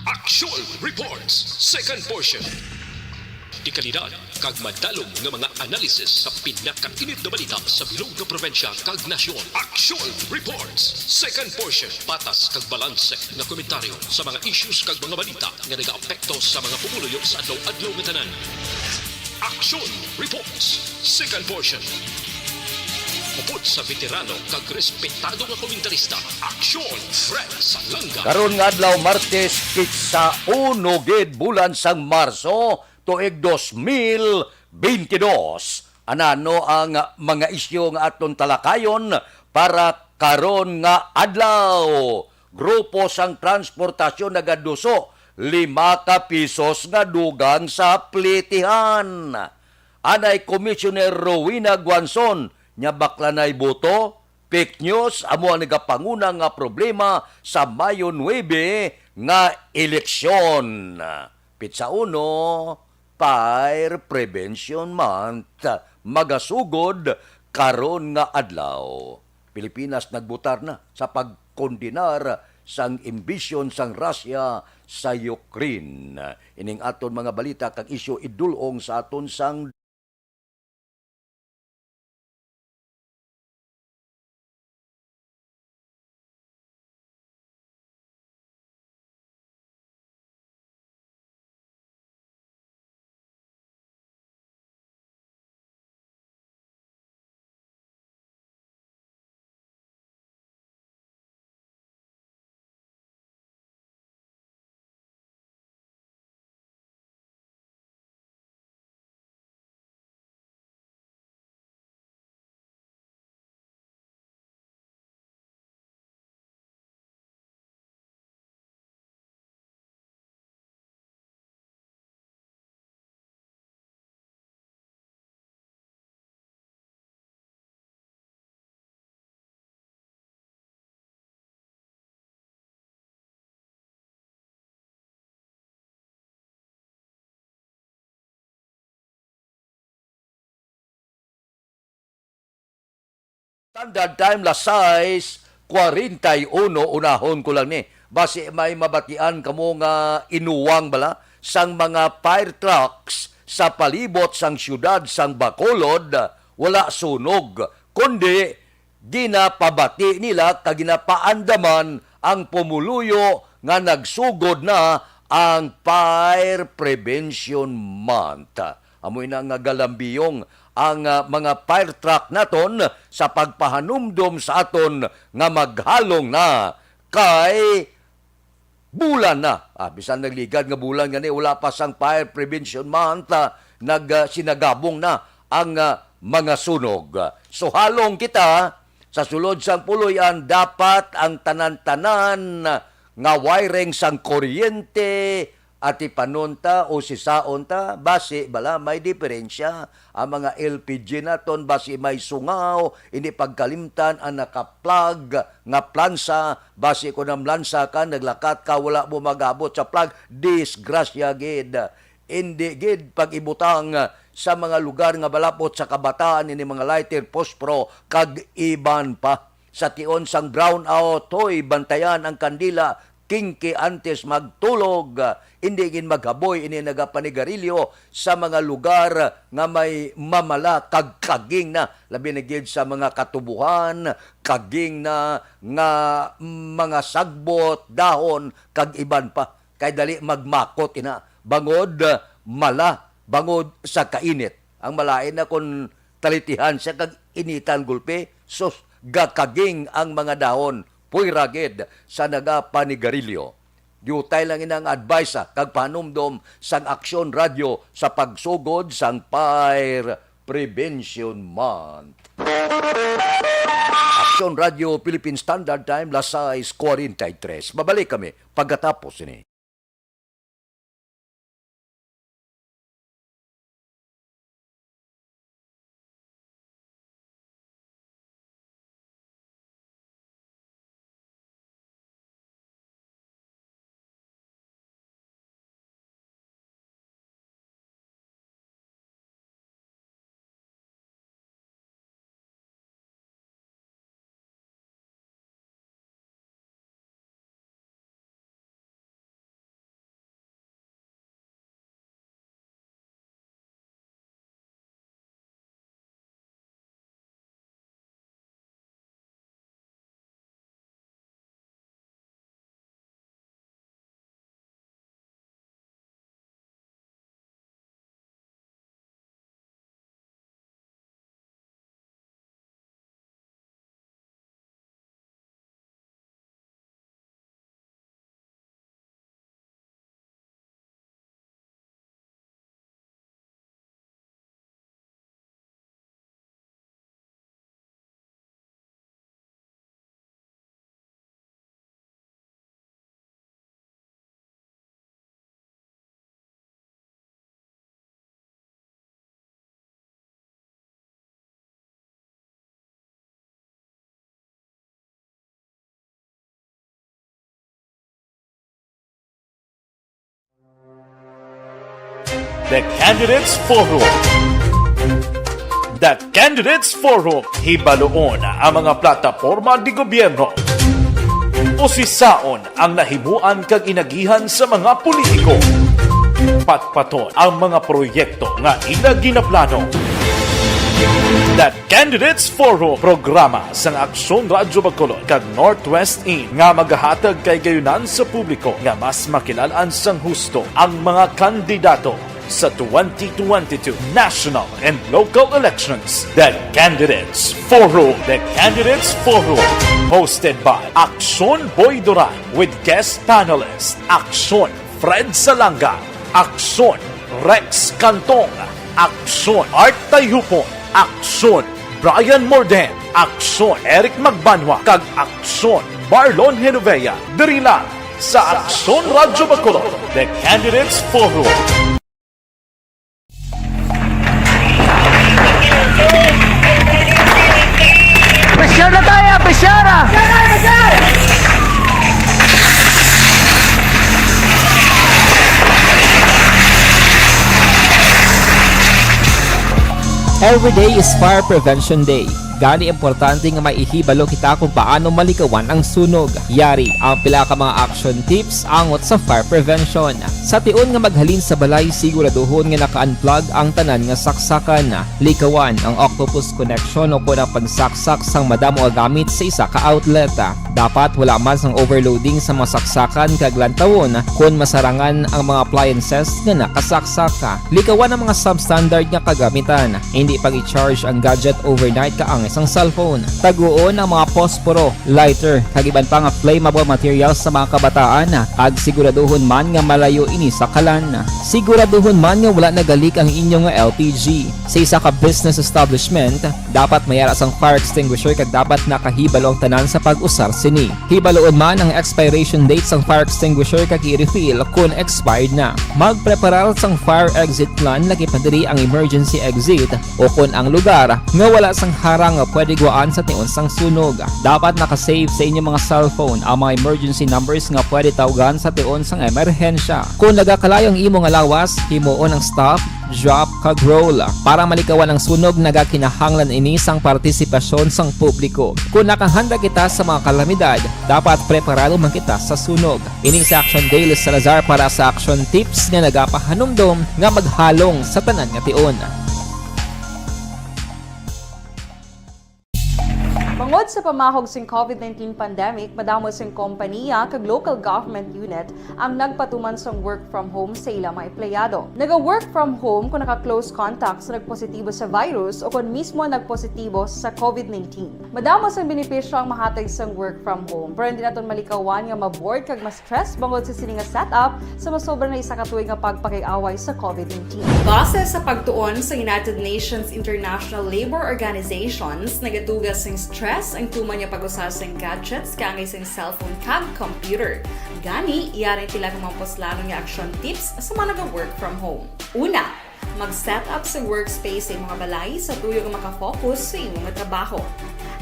Actual Reports, second portion. Di kalidad, kag madalong nga mga analisis sa pinakainit na balita sa bilog na probinsya kag nasyon. Actual Reports, second portion. Patas kag balanse nga komentaryo sa mga issues kag mga balita nga nagaapekto sa mga pumuluyo sa adlaw-adlaw nga tanan. Actual Reports, second portion. Upod sa veterano kag respetado nga komentarista, Aksyon Fred Salanga. Karon nga adlaw Martes kitsa 1 gid bulan sang Marso tuig 2022. Anano ang mga isyu nga aton talakayon para karon nga adlaw. Grupo sang transportasyon nagaduso 5 ka pisos nga dugang sa plitihan. Anay Commissioner Rowena Guanzon nya bakla nay boto, fake news, amo ang nagapanguna nga problema sa Mayo 9 nga eleksyon. Pitsa 1, Fire Prevention Month, magasugod karon nga adlaw. Pilipinas nagbutar na sa pagkondinar sang imbisyon sang Russia sa Ukraine. Ining aton mga balita kag isyu idulong sa aton sang Standard Time las 6:41 unahon ko lang ni. Base may mabatian kamo nga inuwang bala sang mga fire trucks sa palibot sang syudad sang Bacolod wala sunog kundi ginapabati nila kag ginapaandaman ang pumuluyo nga nagsugod na ang Fire Prevention Month. Amoy na nga galambiyong ang mga fire truck naton sa pagpahanumdom sa aton nga maghalong na kay bulan na. Bisan nagligad nga bulan gani wala pa sang Fire Prevention Month, sinagabong na ang mga sunog. So halong kita sa sulod sang puloy-an dapat ang tanan-tanan nga wiring sang kuryente at ipanunta o sisaon ta, base bala may diferensya. Ang mga LPG naton base may sungaw, hindi pagkalimtan ang naka-plug nga plansa, base ko ng plansa ka, naglakat ka, wala mo magabot sa plug, disgrasya gid. Hindi gid pag-ibutang sa mga lugar nga balapot sa kabataan ini mga lighter, pospro, kag iban pa. Sa tion sang brownout, toy, bantayan ang kandila, kingki antes magtulog, hindi gin maghaboy ini nagapanigarilyo sa mga lugar nga may mamala kag kaging na labi na gid sa mga katubuhan, kaging na nga mga sagbot, dahon kag iban pa kay dali magmakot ina bangod mala, bangod sa kainit. Ang malain na kung talitihan sa kag initan gulpe, sus gakaging ang mga dahon puy ragid sa nagapanigarilyo. Yutay lang inang advice kag panumdom sang Aksyon Radio sa pagsugod sang Fire Prevention Month. Aksyon Radio Philippine Standard Time las 6:43. Babalik kami pagkatapos ini. The Candidates Forum. The Candidates Forum, hibaloon ang mga plataporma di gobyerno. Usisaon ang nahimuan kag inagihan sa mga politiko. Patpaton ang mga proyekto nga ila ginaplano. The Candidates Forum, programa sang Aksyon Radyo Bacolod kag Northwest In nga magahatag kay gayunan sa publiko nga mas makilalaan sang husto ang mga kandidato sa 2022 national and local elections. The Candidates Forum. The Candidates Forum. Hosted by Aksyon Boy Duran with guest panelist Aksyon Fred Salanga, Aksyon Rex Cantong, Aksyon Art Tayupon, Aksyon Brian Morden, Aksyon Eric Magbanwa, kag Aksyon Marlon Genovea. Diri lang sa Aksyon Radyo Bacolod. The Candidates Forum. Presyar na tayo! Presyar na! Every day is Fire Prevention Day. Gani importante nga maihibalo kita kung paano malikawan ang sunog. Yari ang pila ka mga action tips angot sa fire prevention. Sa tion nga maghalin sa balay, siguraduhon nga naka-unplug ang tanan nga saksakan. Likawan ang octopus connection o kung ang pagsaksak sang madamo nga gamit sa isa ka outlet. Dapat wala man sang overloading sa mga saksakan kag lantawon kung masarangan ang mga appliances nga nakasaksaka. Likawan ang mga substandard nga kagamitan. Hindi pag i-charge ang gadget overnight kaang isang cellphone. Taguon ang mga posporo, lighter, kag iban pa nga flammable materials sa mga kabataan. Ag siguraduhon man nga malayo ini sa kalan. Siguraduhon man nga wala nagalik ang inyong LPG. Sa isa ka business establishment, dapat mayara sang fire extinguisher kag dapat nakahibalo ang tanan sa pag-usar sini. Hibaloon man ang expiration date sang fire extinguisher kag i-refill kung expired na. Magpreparar sang fire exit plan lagi pa diri ang emergency exit o kung ang lugar nga wala sang harang nga pwede guaan sa tion sang sunog. Dapat nakasave sa inyong mga cellphone ang mga emergency numbers nga pwede tawagan sa tion sang emerhensya. Kung nagakalayo ang imong lawas, himuon ang stop, drop, kag roll. Para malikawan ang sunog, nagakinahanglan ini sang partisipasyon sang publiko. Kung nakahanda kita sa mga kalamidad, dapat preparado man kita sa sunog. Ini sa Action Daily Salazar para sa action tips nga nagapahanumdom nga maghalong sa tanan nga tion. Bangod sa pamahog sing COVID-19 pandemic, madamo sing kompanya kag local government unit ang nagpatuman sang work from home sa ilang mga empleyado. Naga-work from home kung naka-close contacts na nagpositibo sa virus o kung mismo nagpositibo sa COVID-19. Madamo sang benepisyo ang mahatag sang work from home, pero hindi naton malikawan nga maboard kag ma-stress bangod sa sini nga setup sa masobra na isa ka tuig nga pagpakiaway sa COVID-19. Base sa pagtuon sa United Nations International Labor Organizations, nagatugas sing stress ang tuman niya pag-usar sa gadgets kangay sa cellphone kag computer. Gani, iyarin tila ng mga poslano nga action tips sa mga nag-work from home. Una, mag-set up sa workspace sa mga balay sa tuyo nga makafocus sa imong trabaho.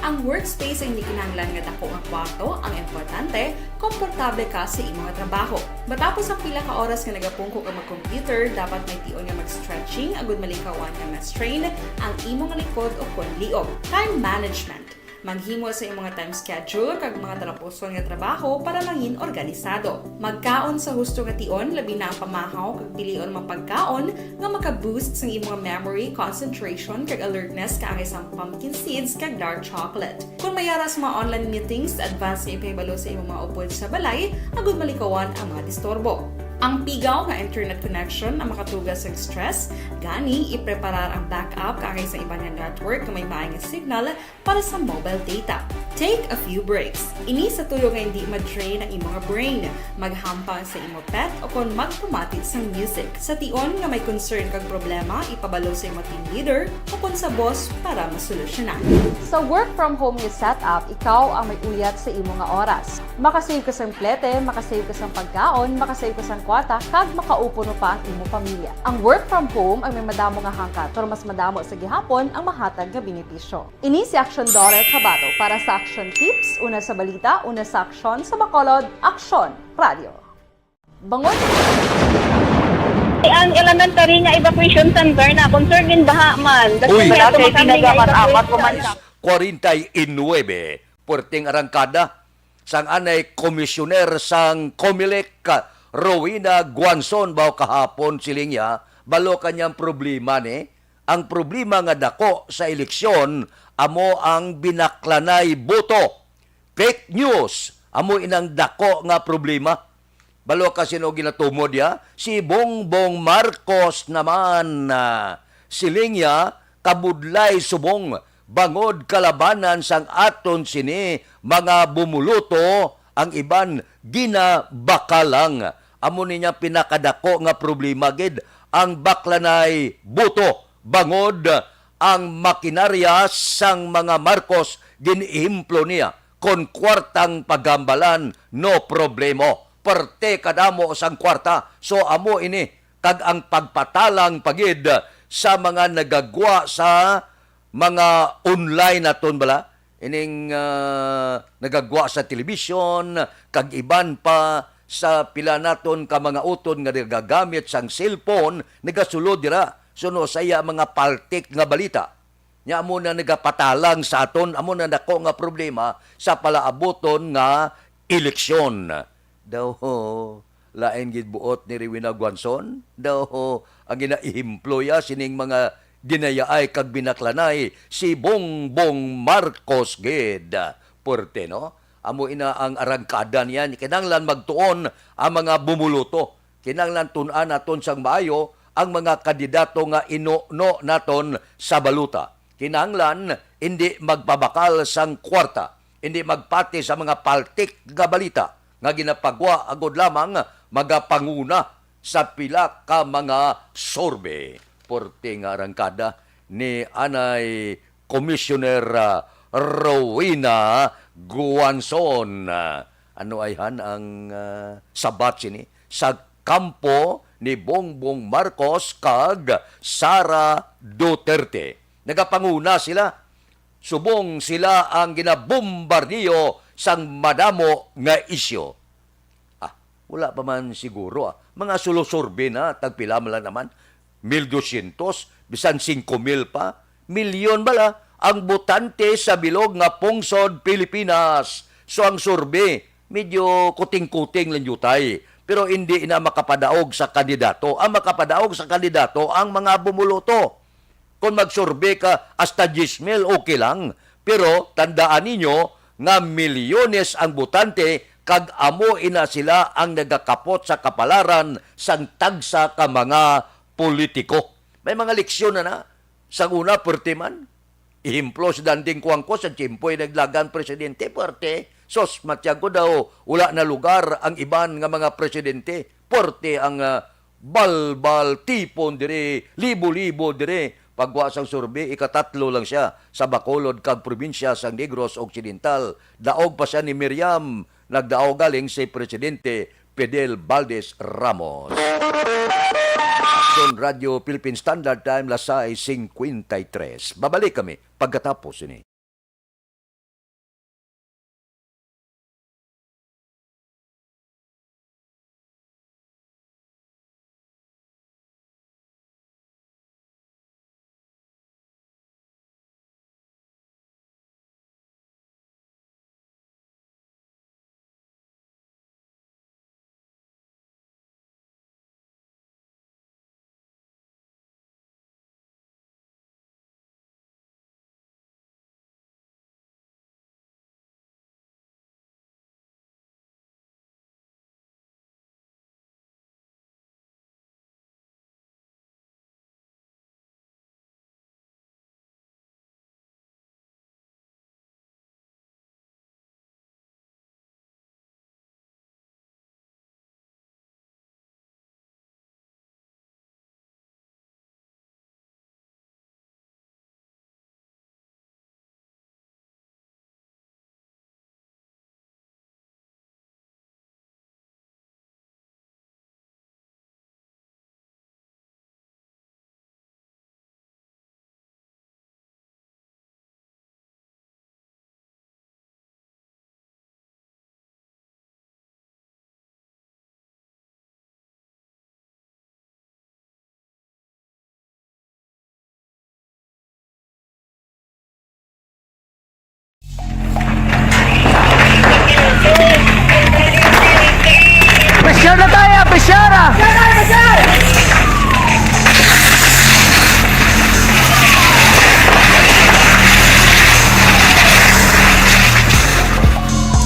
Ang workspace ay hindi kinahanglan nga dako nga kwarto, ang importante, komportable ka sa imong trabaho. Matapos ang pila ka oras nga nagapungko ka mag-computer, dapat may tion nga mag-stretching agud malikawan nga ma-strain ang imong likod o kon liog. Time management. Maghimo sa imong mga time schedule kag mga talapuson nga trabaho para mangin organisado. Magkaon sa husto nga tion, labi na ang pamahaw kag pilion mapagkaon nga maka-boost sa imong memory, concentration kag alertness kaangay sa pumpkin seeds kag dark chocolate. Kung mayara sa mga online meetings, advance nga ipahibalo sa imong mga upod sa balay, agud malikawan ang mga disturbo. Ang pigaw nga internet connection ang makatugas sa stress, gani ipreparar ang backup kaangay sa iba nga network nga may maayong signal para sa mobile data. Take a few breaks. Ini sa tuyo nga hindi ma-drain ang imong brain, maghampang sa imong pet o kon magpumati sa music. Sa tion nga may concern kag problema, ipabalo sa imong team leader o kon sa boss para masolusyonan. Sa work from home nga setup, ikaw ang may uyat sa imong nga oras. Makasave ka sang plete, makasave ka sang pagkaon, makasave ka sang kwata, kag makaupo no pa ang imong pamilya. Ang work from home ay may madamo nga hangkat, pero mas madamo sa gihapon ang mahatag nga benepisyo. Ini si Action Dorel Cabato para sa Action Tips, una sa balita, una sa aksyon sa Bacolod, Aksyon Radio. Bangon! Ang elementary nga evacuation center na concern din baha man. Uy! kaya Kaya tumakami nga tinagamat-amat ko man evacuation. 49 puerting arangkada sang anay komisyoner sang Comelec Rowena Guanzon baw kahapon silingya balo kanyang problema ni ang problema nga dako sa eleksyon amo ang binaklanay boto fake news amo inang dako nga problema balo kasi no ginatumod ya si Bongbong Marcos naman silingya kabudlay subong bangod kalabanan sang aton sini mga bumuluto ang iban ginabakalang amo niya pinakadako nga problema gid ang baklanay buto bangod ang makinarya sang mga Marcos giniimplo niya kon kwartang pagambalan no problemo parte kadamo sang kwarta so amo ini kag ang pagpatalang pagid sa mga nagagwa sa mga online naton bala ining nagagwa sa telebisyon kag iban pa sa pila naton ka mga uton nga nagagamit sang cellphone nagasulod dira suno saya mga paltik nga balita nya amo na nagapatalang sa aton amo na dako nga problema sa palaaboton nga eleksyon daw lain gid buot ni Rowena Guanzon daw ang ginaihimploya sining mga dinayaay kag binaklanay si Bongbong Marcos gid porte no amo ina ang arangkada niyan kinahanglan magtuon ang mga bumuluto kinahanglan tun-an naton sang maayo ang mga kandidato nga inuno naton sa baluta kinahanglan hindi magpabakal sang kwarta hindi magpati sa mga paltik nga balita nga ginapagwa agod lamang magapanguna sa pila ka mga sorbe porte nga arangkada ni anay Commissioner Rowena Guanzon. Ano ay ang sabat sini sa kampo ni Bongbong Marcos kag Sara Duterte. Nagapanguna sila. Subong sila ang ginabombardiyo sang madamo nga isyo. Wala pa man siguro. Mga sulusorbe na, tagpila man lang naman. 1,200, bisan 5,000 pa. Milyon bala ang botante sa bilog nga pungsod Pilipinas. So ang surbe, medyo kuting-kuting lang yutay. Pero hindi na makapadaog sa kandidato. Ang makapadaog sa kandidato ang mga bumuluto. Kung magsurbe ka hasta 10,000, okay lang. Pero tandaan ninyo nga milyones ang botante kag amo ina sila ang nagakapot sa kapalaran sang tagsa ka mga politiko. May mga leksyon na. Sa una, perti man. Ihimplo si Danding Kuangko sa Chimpoy naglagan presidente, perti. Sos, matyago daw, wala na lugar ang iban nga mga presidente. Perti ang balbal, tipon dire, libo-libo dire. Pagwa sang survey, ikatatlo lang siya sa Bacolod kag probinsya sang Negros Occidental. Daog pa siya ni Miriam, nagdaog galing si Presidente Fidel Valdez Ramos. Action Radio Philippine Standard Time, lasay 53. Babalik kami pagkatapos ini.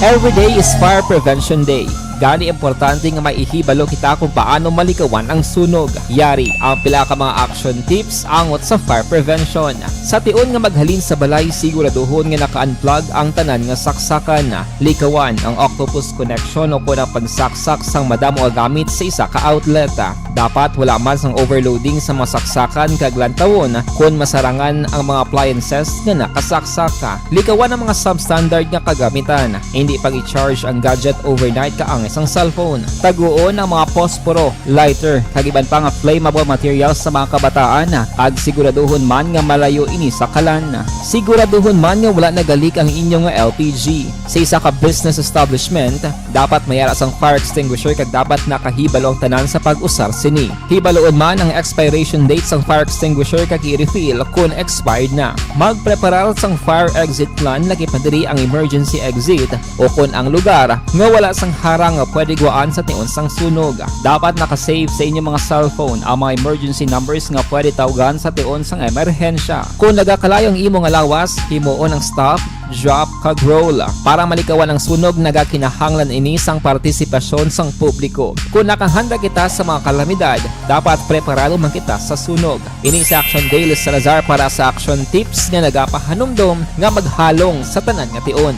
Every day is Fire Prevention Day. Gani importante nga maihibalo kita kung paano malikawan ang sunog. Yari ang pila ka mga action tips angot sa fire prevention. Sa tion nga maghalin sa balay, siguraduhon nga naka-unplug ang tanan nga saksakan. Likawan ang octopus connection o kung ang pagsaksak sang madamo nga gamit sa isa ka outlet. Dapat wala man sang overloading sa mga saksakan kag lantawon kung masarangan ang mga appliances nga nakasaksaka. Likawan ang mga substandard nga kagamitan. Hindi pag i-charge ang gadget overnight kaang isang cellphone. Taguon ang mga posporo, lighter, kag iban pa nga flammable materials sa mga kabataan. Kag siguraduhon man nga malayo ini sa kalan. Siguraduhon man nga wala nagalik ang inyong LPG. Sa isa ka business establishment, dapat mayara sang fire extinguisher kag dapat nakahibalo ang tanan sa pag-usar sini. Hibaloon man ang expiration date sang fire extinguisher kag i-refill kung expired na. Magpreparar sang fire exit plan lagi pa diri ang emergency exit o kung ang lugar nga wala sang harang nga pwede guaan sa tion sang sunog. Dapat nakasave sa inyong mga cellphone ang mga emergency numbers nga pwede tawagan sa tion sang emerhensya. Kung nagakalayo ang imong lawas, himuon ang stop, drop, kag roll. Para malikawan ang sunog, nagakinahanglan ini sang partisipasyon sang publiko. Kung nakahanda kita sa mga kalamidad, dapat preparado man kita sa sunog. Ini sa Action Daily Salazar para sa action tips nga nagapahanumdom nga maghalong sa tanan nga tion.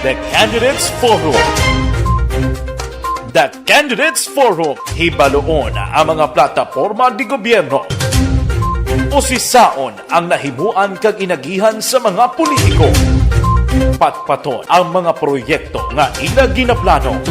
The Candidates Forum. The Candidates Forum, hibaloon ang mga plataporma di gobyerno. Usisaon ang nahimuan kag inagihan sa mga politiko. Patpaton ang mga proyekto nga ila ginaplano.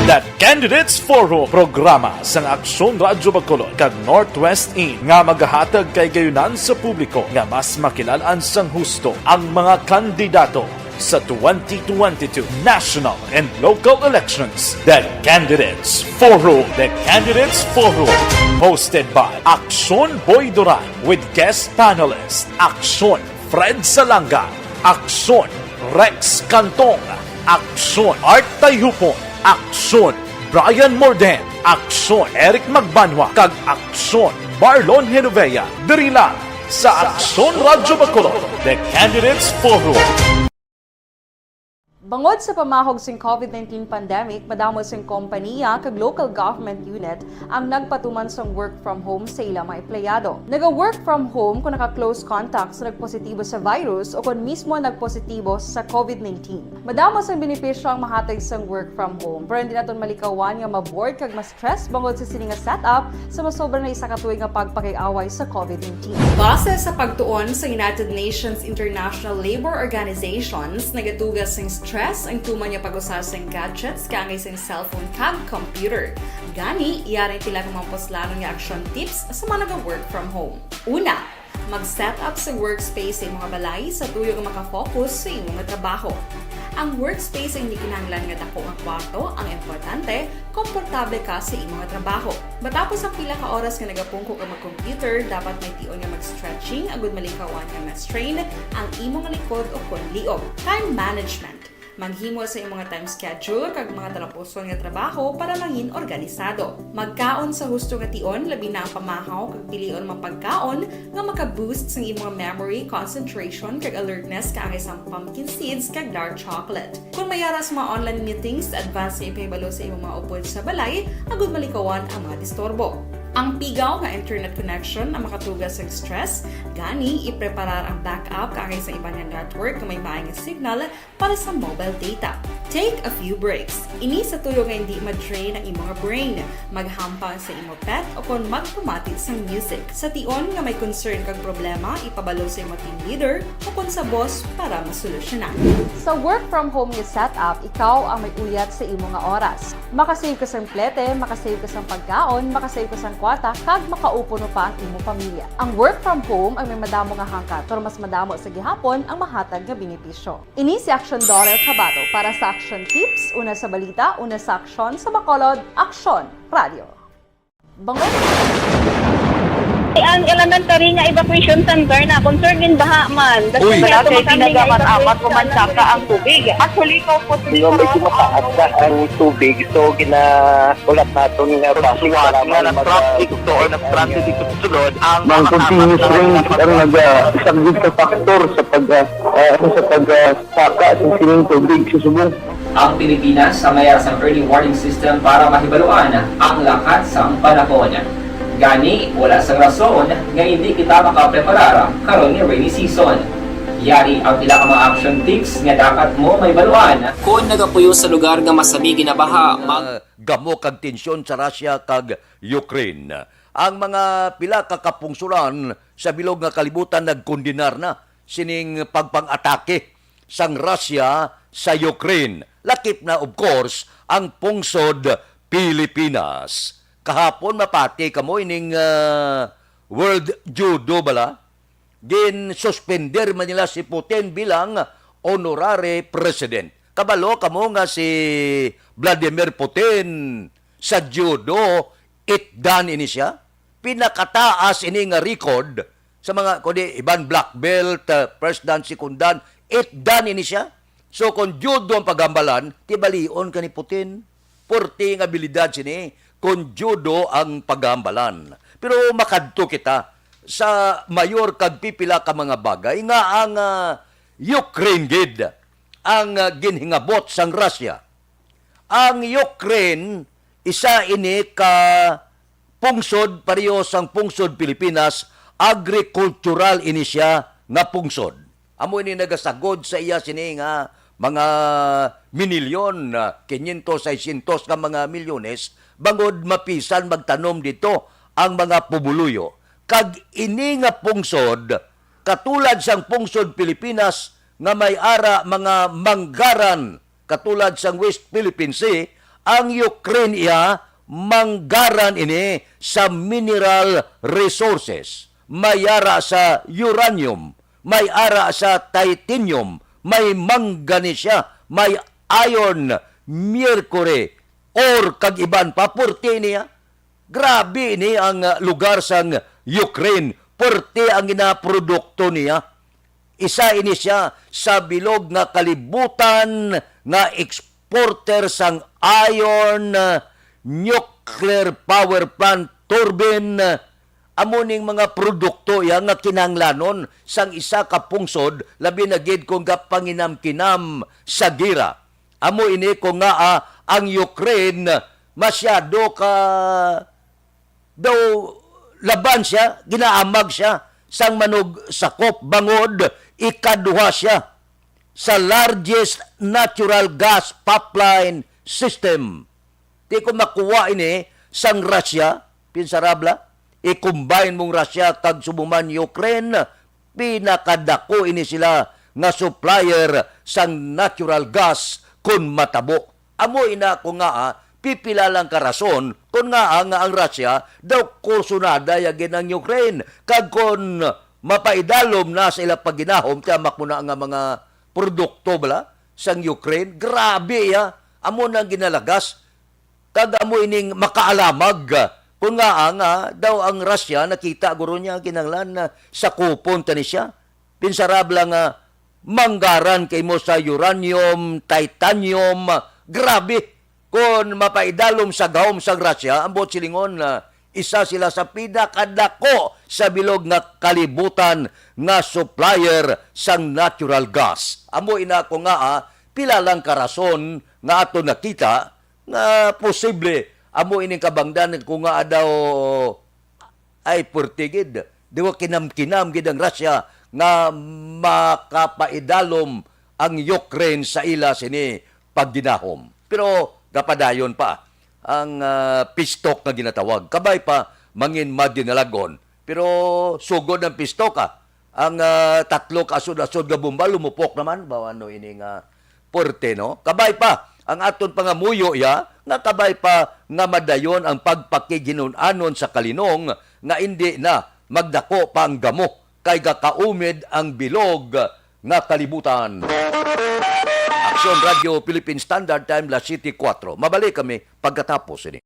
The Candidates Forum, programa sang Aksyon Radyo Bacolod kag Northwest In nga magahatag kay gayunan sa publiko nga mas makilalaan sang husto ang mga kandidato sa 2022 national and local elections. The Candidates Forum. The Candidates Forum. Hosted by Aksyon Boy Duran with guest panelist Aksyon Fred Salanga, Aksyon Rex Cantong, Aksyon Art Tayhupon, Aksyon Brian Morden, Aksyon Eric Magbanwa, kag Aksyon Marlon Genovea. Diri lang sa Aksyon Radyo Bacolod. The Candidates Forum. Bangod sa pamahog sing COVID-19 pandemic, madamo sing kompanya kag local government unit ang nagpatuman sang work from home sa ilang mga empleyado. Naga-work from home kung naka-close contact sa nagpositibo sa virus o kung mismo nagpositibo sa COVID-19. Madamo sang benepisyo ang mahatag sang work from home, pero hindi naton malikawan nga ma-bored kag ma-stress bangod sa sini nga setup sa masobra na isa ka tuig nga pagpakiaway sa COVID-19. Base sa pagtuon sa United Nations International Labor Organizations, nagatugas sing stress ang tuman niya pag-usar sa gadgets kangay sa cellphone kag computer. Gani, iyaring tila kung mga poslano nga action tips sa mga nag-work from home. Una, mag-set up sa workspace sa mga balay sa tuyo nga makafocus sa imong trabaho. Ang workspace ay hindi kinahanglan nga dako nga kwarto, ang importante, komportable ka sa imong trabaho. Matapos ang pila ka oras nga nagapungko ka mag-computer, dapat may tion nga mag-stretching agud malikawan nga ma-strain ang imong likod o kon liog. Time management. Maghimo sa imong time schedule kag mga talapuson nga trabaho para maging organisado. Magkaon sa husto nga tion, labi na ang pamahaw kag pilion mga pagkaon nga maka-boost sa imong memory, concentration kag alertness kaangay sang pumpkin seeds kag dark chocolate. Kung mayara sa mga online meetings, advance nga ipahibalo sa imong mga upod sa balay, agud malikawan ang mga disturbo. Ang pigaw nga internet connection ang makatugas sa stress, gani ipreparar ang backup kaangay sa ibang network na may maayong signal para sa mobile data. Take a few breaks. Ini sa tuyo nga hindi ma-drain ang imong brain, maghampang sa imong pet o kung magpumatit sa music. Sa tion nga may concern kag problema, ipabalo sa imong team leader o kung sa boss para masolusyonan. Sa work from home nga setup, ikaw ang may uyat sa imong nga oras. Makasave ka sa plete, makasave ka sa pagkaon, makasave ka sa kwata, kag makaupo no pa ang imong pamilya. Ang work from home ay may madamo nga hangkat, pero mas madamo sa gihapon ang mahatag nga benepisyo. Ini si Action Dorel Cabato para sa Action Tips, una sa balita, una sa aksyon sa Bacolod, Aksyon Radio. Bangod Ang elementary nga evacuation center na concerned din baha man. Uy. Kaya Kasi tumakami nga tinagaman amat evacuation kumansaka ang tubig. Actually, ko po Di ba medyo mataas na ang tubig, so ginaulat natin nga traffic para traffic to or nag-traffic dito sulod ang Mang continuous rain ang isang good na factor sa pagsaka sa sining tubig sa subong. Ang Pilipinas sa mayroon sa early warning system para mahibaluan ang lakat sa panahon. Gani, wala sa rason nga hindi kita makapreparara karon ni rainy season. Yari ang pila ka mga action tips nga dapat mo may baluan kung nagapuyo sa lugar nga masabi ginabaha Gamo kag tensyon sa Russia kag Ukraine. Ang mga pila ka kapungsuran sa bilog nga kalibutan nagkondinar na sining pagpang-atake sang Russia sa Ukraine. Lakip na of course ang pungsod Pilipinas. Kahapon mapati kamo ining World Judo bala. Gin-suspender man nila si Putin bilang honorary president. Kabalo kamo nga si Vladimir Putin sa judo, itdan ini siya. Pinakataas ini nga record sa mga kundi ibang black belt, first dan, second dan, itdan ini siya. So kung judo ang pagambalan, tibalion ka ni Putin. Purti nga abilidad sini kung judo ang pagambalan. Pero makadto kita sa mayor kag pipila ka mga bagay nga ang Ukraine gid ang ginhingabot sang Russia. Ang Ukraine isa ini ka pungsod pareho sang pungsod Pilipinas, agricultural ini siya nga pungsod. Amo ini nagasagod sa iya sini nga mga minilyon, 500, 600 nga mga milyones bangod mapisan magtanom dito ang mga pumuluyo. Kag ini nga pungsod, katulad sang pungsod Pilipinas nga may ara mga manggaran, katulad sang West Philippine Sea, ang Ukraine iya manggaran ini sa mineral resources. May ara sa uranium, may ara sa titanium, may manganese siya, may iron, mercury, or kag iban pa, purti niya. Grabe ni ang lugar sang Ukraine. Purti ang ginaprodukto niya. Isa ini siya sa bilog nga kalibutan nga exporter sang iron, nuclear power plant, turbine, amuning mga produkto ya nga kinanglanon sang isa ka pungsod labi na gid kung panginam-kinam sa gira. Amo ini ko nga ang Ukraine masyado ka daw laban siya, ginaamag siya sang manog sakop bangod ikaduha siya sa largest natural gas pipeline system. Di ko makuha ini sang Russia, pinsarabla, i-combine mong Russia kag sumuman Ukraine, pinakadako ini sila nga supplier sang natural gas kun matabo. Amo ina ko nga pipila lang ka rason kung nga ang Russia daw kursunada yagin ang Ukraine. Kag kon mapaidalom na sa ila paginahom, tiyamak mo na nga mga produkto bala sang Ukraine. Grabe ya, amo nang ginalagas. Kag amo ining makaalamag kung nga daw ang Russia nakita guro niya kinanglan na sa kupon tani siya. Pinsarabla nga manggaran kay mo sa uranium, titanium, grabe. Kung mapaidalom sa gahom sa Russia, ang silingon na isa sila sa pinakadako sa bilog nga kalibutan nga supplier sang natural gas. Amo ina ko nga pila lang karason nga ato nakita nga posible amo ining kabangdan kung nga daw ay purtigid. Diwa kinam-kinam gid ang Russia nga makapaidalom ang Ukraine sa ila sini pagginahom. Pero kapadayon pa ang pistok na ginatawag. Kabay pa mangin madinalagon. Pero sugod ng pistok ang tatlo kasud-asud nga bomba lumupok naman bawano ini nga porte no. Kabay pa ang aton pangamuyo ya nga kabay pa nga madayon ang pagpakiginunanon sa kalinong nga hindi na magdako pa ang gamo kay gakaumid ang bilog nga kalibutan. Aksyon Radio Philippine Standard Time, La City 4. Mabalik kami pagkatapos ini.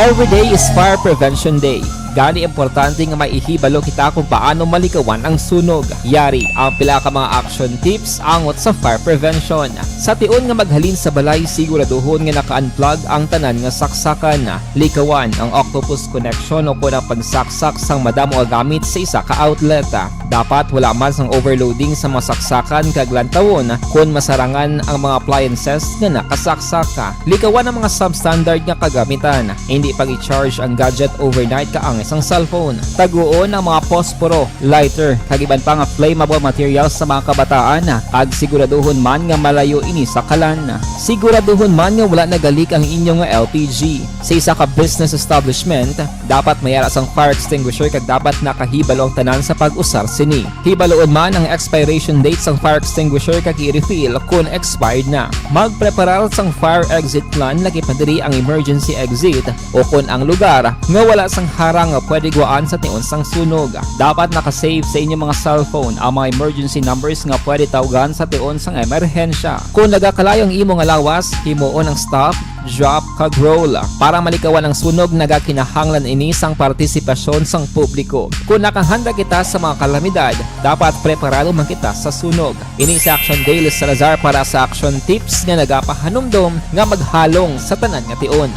Every day is Fire Prevention Day. Gani importante nga maihibalo kita kung paano malikawan ang sunog. Yari ang pila ka mga action tips angot sa fire prevention. Sa tion nga maghalin sa balay, siguraduhon nga naka-unplug ang tanan nga saksakan. Likawan ang octopus connection o kung ang pagsaksak sang madamo nga gamit sa isa ka outlet. Dapat wala man sang overloading sa mga saksakan kag lantawon kung masarangan ang mga appliances nga nakasaksaka. Likawan ang mga substandard nga kagamitan. Hindi pag i-charge ang gadget overnight kaang isang cellphone. Taguon ang mga posporo, lighter, kag iban pa nga flammable materials sa mga kabataan. Ag siguraduhon man nga malayo ini sa kalan. Siguraduhon man nga wala nagalik ang inyong LPG. Sa isa ka business establishment, dapat mayara sang fire extinguisher kag dapat nakahibalo ang tanan sa pag-usar sini. Hibaloon man ang expiration date sang fire extinguisher kag i-refill kung expired na. Magpreparar sang fire exit plan lagi pa diri ang emergency exit o kung ang lugar nga wala sang harang nga pwede guaan sa tion sang sunog. Dapat nakasave sa inyong mga cellphone ang mga emergency numbers nga pwede tawagan sa tion sang emerhensya. Kung nagakalayo ang imong alawas, himuon ang stop, drop, kag roll. Para malikawan ang sunog, nagakinahanglan ini sang partisipasyon sang publiko. Kung nakahanda kita sa mga kalamidad, dapat preparado man kita sa sunog. Ini sa Action Day Salazar para sa action tips nga nagapahanumdom nga maghalong sa tanan nga tion.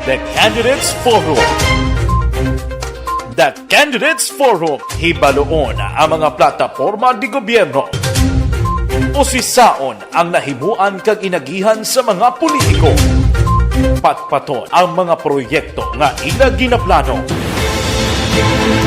The Candidates Forum. The Candidates Forum, hibaloon ang mga plataporma di gobyerno. Usisaon ang nahimuan kag inagihan sa mga politiko. Patpaton ang mga proyekto nga ila ginaplano.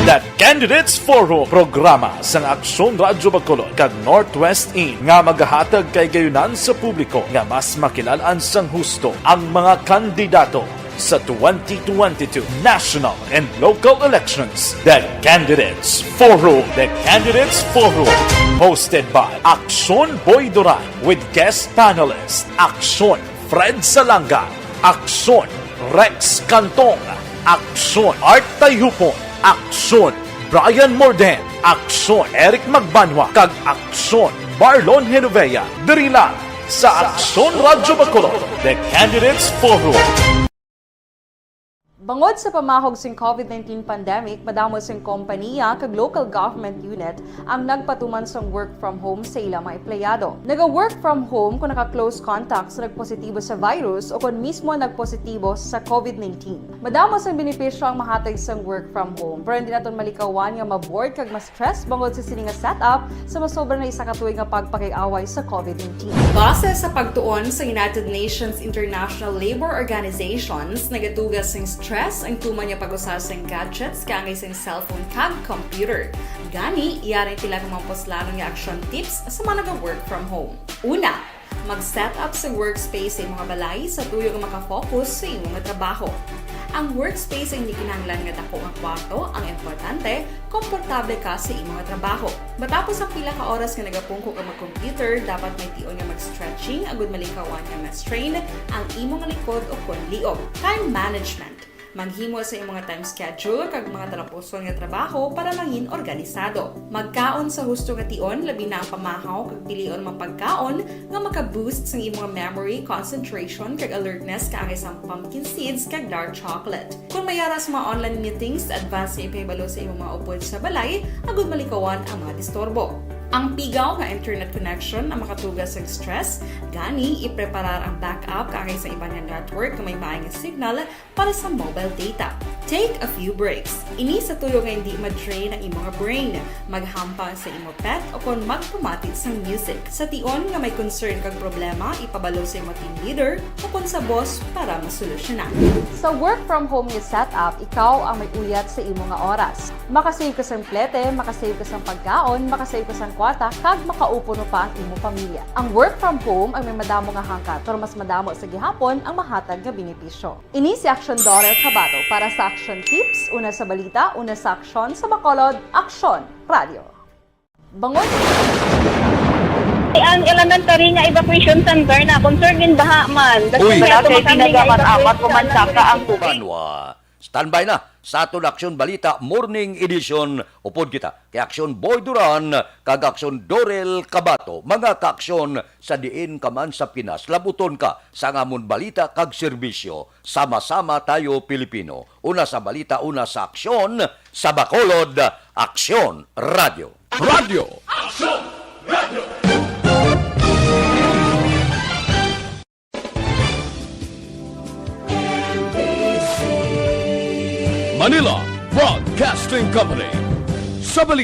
The Candidates Forum, programa sang Aksyon Radyo Bacolod kag Northwest In nga magahatag kay gayunan sa publiko nga mas makilalaan sang husto ang mga kandidato sa 2022 national and local elections. The Candidates Forum. The Candidates Forum. Hosted by Aksyon Boy Duran with guest panelists Aksyon Fred Salanga, Aksyon Rex Cantong, Aksyon Art Tayupon, Aksyon Brian Morden, Aksyon Eric Magbanwa, kag Aksyon Marlon Genovea. Diri lang sa Aksyon Radyo Bacolod. The Candidates Forum. Bangod sa pamahog sing COVID-19 pandemic, madamo sing kompanya kag local government unit ang nagpatuman sang work from home sa ilang mga empleyado. Naga-work from home kung naka-close contacts na nagpositibo sa virus o kung mismo nagpositibo sa COVID-19. Madamo sang benepisyo ang mahatag sang work from home, pero hindi naton malikawan nga maboard kag ma-stress bangod sa sini nga setup sa masobra na isa ka tuig nga pagpakiaway sa COVID-19. Base sa pagtuon sa United Nations International Labour Organizations, nagatugas sing stress ang tuman niya pag-usar sa gadgets kaangay sa cellphone kag computer. Gani, iyari tila ng mga poslanong nga action tips sa mga nag-work from home. Una, mag-set up sa workspace sa mga balay sa tuyo nga makafocus sa imong trabaho. Ang workspace ay hindi kinahanglan nga dako nga kwarto, ang importante, komportable ka sa imong trabaho. Matapos ang pila ka oras nga nagapungko ka mag-computer, dapat may tion nga mag-stretching agud malikawan nga ma-strain ang imong likod o kon liog. Time management. Maghimo sa imong time schedule kag mga talapuson nga trabaho para mangin organisado. Magkaon sa husto nga tion, labi na ang pamahaw kag pilion mang pagkaon nga maka-boost sa imong memory, concentration kag alertness kaangay sa pumpkin seeds kag dark chocolate. Kung mayara sa mga online meetings, advance sa ipahibalo sa imong mga upod sa balay, agud malikawan ang mga disturbo. Ang pigaw nga internet connection ang makatugas sa stress, gani ipreparar ang backup kaangay sa ibang network na may maayong signal para sa mobile data. Take a few breaks. Ini sa tuyo nga hindi ma-drain ang imong brain, maghampang sa imong pet o kung magpumatit sa music. Sa tion nga may concern kag problema, ipabalo sa imong team leader o kung sa boss para masolusyonan. Sa work from home nga setup, ikaw ang may uyat sa imong nga oras. Makasave ka sa plete, makasave ka sa pagkaon, makasave ka sa kwarta, kag makaupo no pa ang imong pamilya. Ang work from home ay may madamo nga hangkat, pero mas madamo sa gihapon ang mahatag nga benepisyo. Ini si Action Dorel Cabato para sa Action Tips, una sa balita, una sa aksyon sa Bacolod, Aksyon Radio. Bangod Ang elementary nga evacuation center na concern din baha man. Uy, Kaya tinagaman amat kumansaka ang tubig. Standby na sa aton Aksyon Balita Morning Edition upod kita kay Aksyon Boy Duran kag Aksyon Dorel Cabato. Mga kaaksyon sa diin ka man sa Pinas, labuton ka sa ngamon balita kag serbisyo. Sama-sama tayo Pilipino. Una sa balita, una sa aksyon, sa Bacolod, Aksyon Radio. Manila Broadcasting Company. Sa balita.